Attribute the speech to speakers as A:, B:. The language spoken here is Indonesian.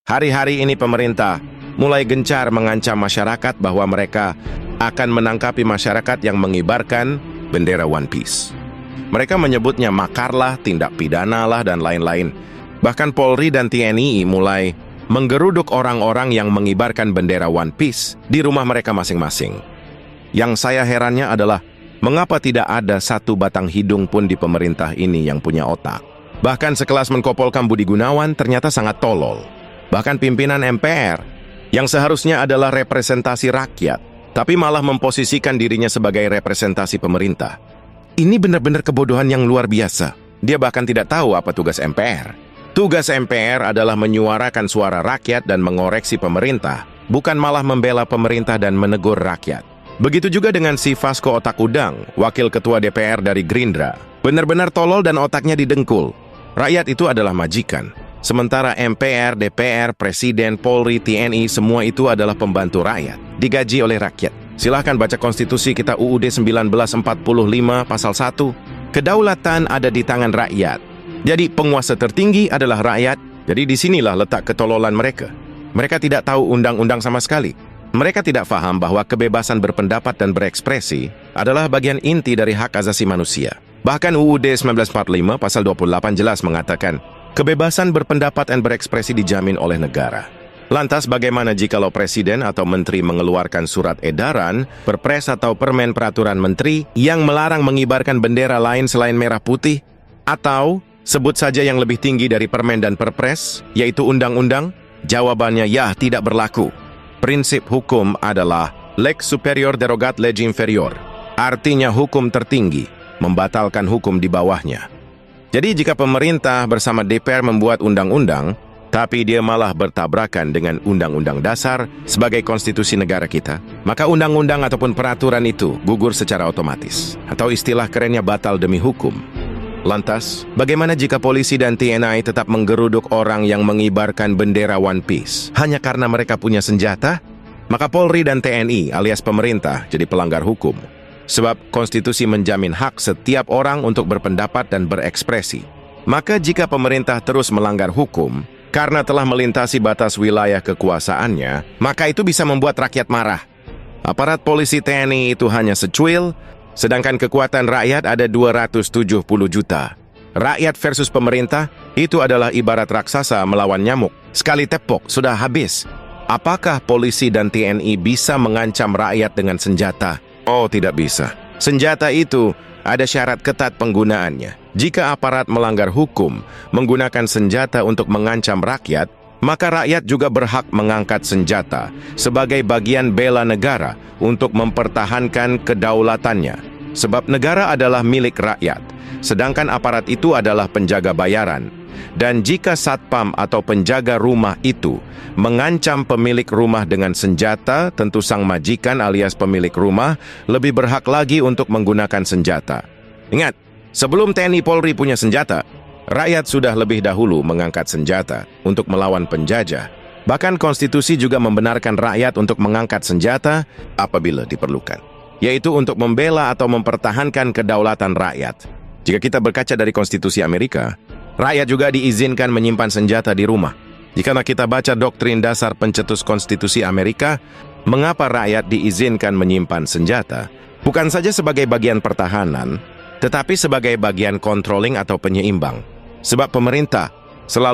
A: Hari-hari ini pemerintah mulai gencar mengancam masyarakat bahwa mereka akan menangkapi masyarakat yang mengibarkan bendera One Piece. Mereka menyebutnya makarlah, tindak pidana lah, dan lain-lain. Bahkan Polri dan TNI mulai menggeruduk orang-orang yang mengibarkan bendera One Piece di rumah mereka masing-masing. Yang saya herannya adalah mengapa tidak ada satu batang hidung pun di pemerintah ini yang punya otak. Bahkan sekelas Menko Polhukam Budi Gunawan ternyata sangat tolol. Bahkan pimpinan MPR, yang seharusnya adalah representasi rakyat, tapi malah memposisikan dirinya sebagai representasi pemerintah. Ini benar-benar kebodohan yang luar biasa. Dia bahkan tidak tahu apa tugas MPR. Tugas MPR adalah menyuarakan suara rakyat dan mengoreksi pemerintah, bukan malah membela pemerintah dan menegur rakyat. Begitu juga dengan si Vasco Otak Udang, wakil ketua DPR dari Gerindra. Benar-benar tolol dan otaknya didengkul. Rakyat itu adalah majikan. Sementara MPR, DPR, Presiden, Polri, TNI, semua itu adalah pembantu rakyat, digaji oleh rakyat. Silahkan baca konstitusi kita UUD 1945 pasal 1. Kedaulatan ada di tangan rakyat. Jadi penguasa tertinggi adalah rakyat. Jadi disinilah letak ketololan mereka. Mereka tidak tahu undang-undang sama sekali. Mereka tidak paham bahwa kebebasan berpendapat dan berekspresi adalah bagian inti dari hak asasi manusia. Bahkan UUD 1945 pasal 28 jelas mengatakan, kebebasan berpendapat dan berekspresi dijamin oleh negara. Lantas bagaimana jikalau presiden atau menteri mengeluarkan surat edaran, perpres atau permen peraturan menteri yang melarang mengibarkan bendera lain selain merah putih? Atau sebut saja yang lebih tinggi dari permen dan perpres, yaitu undang-undang? Jawabannya ya, tidak berlaku. Prinsip hukum adalah lex superior derogat lege inferior. Artinya hukum tertinggi membatalkan hukum di bawahnya. Jadi jika pemerintah bersama DPR membuat undang-undang, tapi dia malah bertabrakan dengan Undang-Undang Dasar sebagai konstitusi negara kita, maka undang-undang ataupun peraturan itu gugur secara otomatis. Atau istilah kerennya batal demi hukum. Lantas, bagaimana jika polisi dan TNI tetap menggeruduk orang yang mengibarkan bendera One Piece hanya karena mereka punya senjata? Maka Polri dan TNI alias pemerintah jadi pelanggar hukum. Sebab konstitusi menjamin hak setiap orang untuk berpendapat dan berekspresi. Maka jika pemerintah terus melanggar hukum, karena telah melintasi batas wilayah kekuasaannya, maka itu bisa membuat rakyat marah. Aparat polisi TNI itu hanya secuil, sedangkan kekuatan rakyat ada 270 juta. Rakyat versus pemerintah, itu adalah ibarat raksasa melawan nyamuk. Sekali tepok, sudah habis. Apakah polisi dan TNI bisa mengancam rakyat dengan senjata? Oh, tidak bisa. Senjata itu ada syarat ketat penggunaannya. Jika aparat melanggar hukum, menggunakan senjata untuk mengancam rakyat, maka rakyat juga berhak mengangkat senjata sebagai bagian bela negara untuk mempertahankan kedaulatannya. Sebab negara adalah milik rakyat, sedangkan aparat itu adalah penjaga bayaran. Dan jika satpam atau penjaga rumah itu mengancam pemilik rumah dengan senjata, tentu sang majikan alias pemilik rumah lebih berhak lagi untuk menggunakan senjata. Ingat, sebelum TNI Polri punya senjata, rakyat sudah lebih dahulu mengangkat senjata untuk melawan penjajah. Bahkan konstitusi juga membenarkan rakyat untuk mengangkat senjata apabila diperlukan, yaitu untuk membela atau mempertahankan kedaulatan rakyat. Jika kita berkaca dari konstitusi Amerika, rakyat juga diizinkan menyimpan senjata di rumah. Jika kita baca doktrin dasar pencetus konstitusi Amerika, mengapa rakyat diizinkan menyimpan senjata? Bukan saja sebagai bagian pertahanan, tetapi sebagai bagian controlling atau penyeimbang. Sebab pemerintah selalu